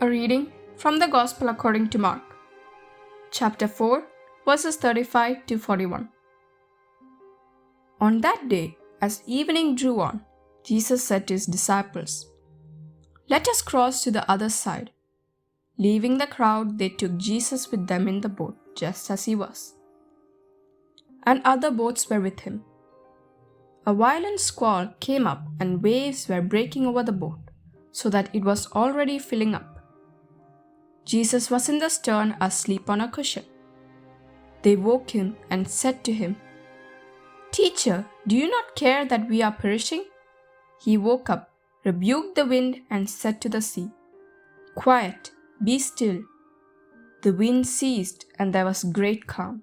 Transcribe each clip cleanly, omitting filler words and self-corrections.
A reading from the Gospel according to Mark, chapter 4, verses 35 to 41. On that day, as evening drew on, Jesus said to his disciples, "Let us cross to the other side." Leaving the crowd, they took Jesus with them in the boat, just as he was. And other boats were with him. A violent squall came up, and waves were breaking over the boat, so that it was already filling up. Jesus was in the stern, asleep on a cushion. They woke him and said to him, "Teacher, do you not care that we are perishing?" He woke up, rebuked the wind, and said to the sea, "Quiet, be still." The wind ceased, and there was great calm.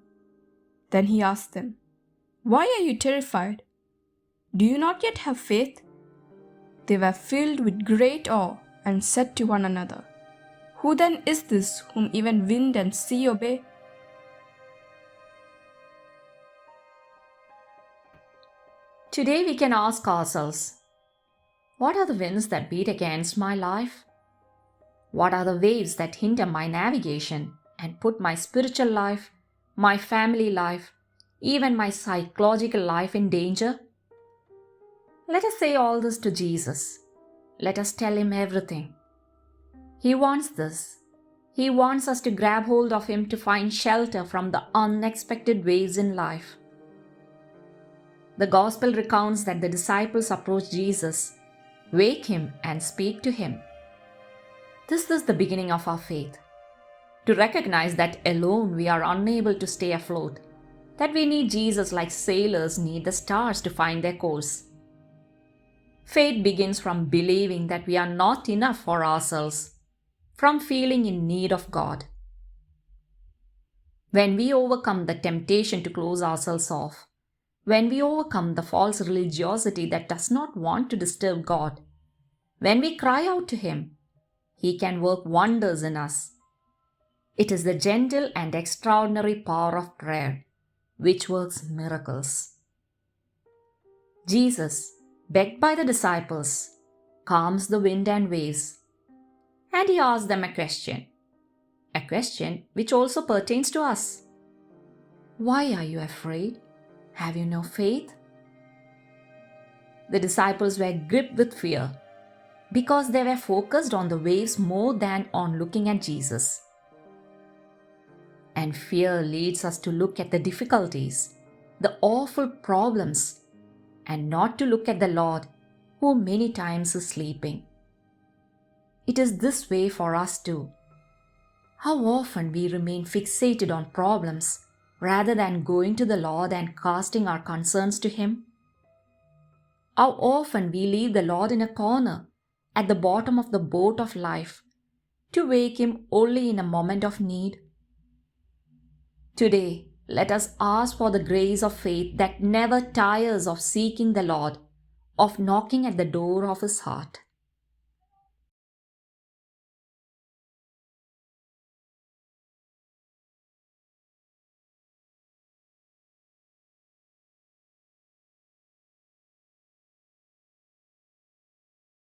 Then he asked them, "Why are you terrified? Do you not yet have faith?" They were filled with great awe and said to one another, "Who then is this whom even wind and sea obey?" Today we can ask ourselves, what are the winds that beat against my life? What are the waves that hinder my navigation and put my spiritual life, my family life, even my psychological life in danger? Let us say all this to Jesus. Let us tell him everything. He wants this. He wants us to grab hold of him to find shelter from the unexpected waves in life. The Gospel recounts that the disciples approached Jesus, wake him, and speak to him. This is the beginning of our faith. To recognize that alone we are unable to stay afloat, that we need Jesus like sailors need the stars to find their course. Faith begins from believing that we are not enough for ourselves, from feeling in need of God. When we overcome the temptation to close ourselves off, when we overcome the false religiosity that does not want to disturb God, when we cry out to him, he can work wonders in us. It is the gentle and extraordinary power of prayer which works miracles. Jesus, begged by the disciples, calms the wind and waves, and he asks them a question which also pertains to us. Why are you afraid? Have you no faith? The disciples were gripped with fear because they were focused on the waves more than on looking at Jesus. And fear leads us to look at the difficulties, the awful problems, and not to look at the Lord, who many times is sleeping. It is this way for us too. How often we remain fixated on problems rather than going to the Lord and casting our concerns to him. How often we leave the Lord in a corner at the bottom of the boat of life to wake him only in a moment of need. Today, let us ask for the grace of faith that never tires of seeking the Lord, of knocking at the door of his heart.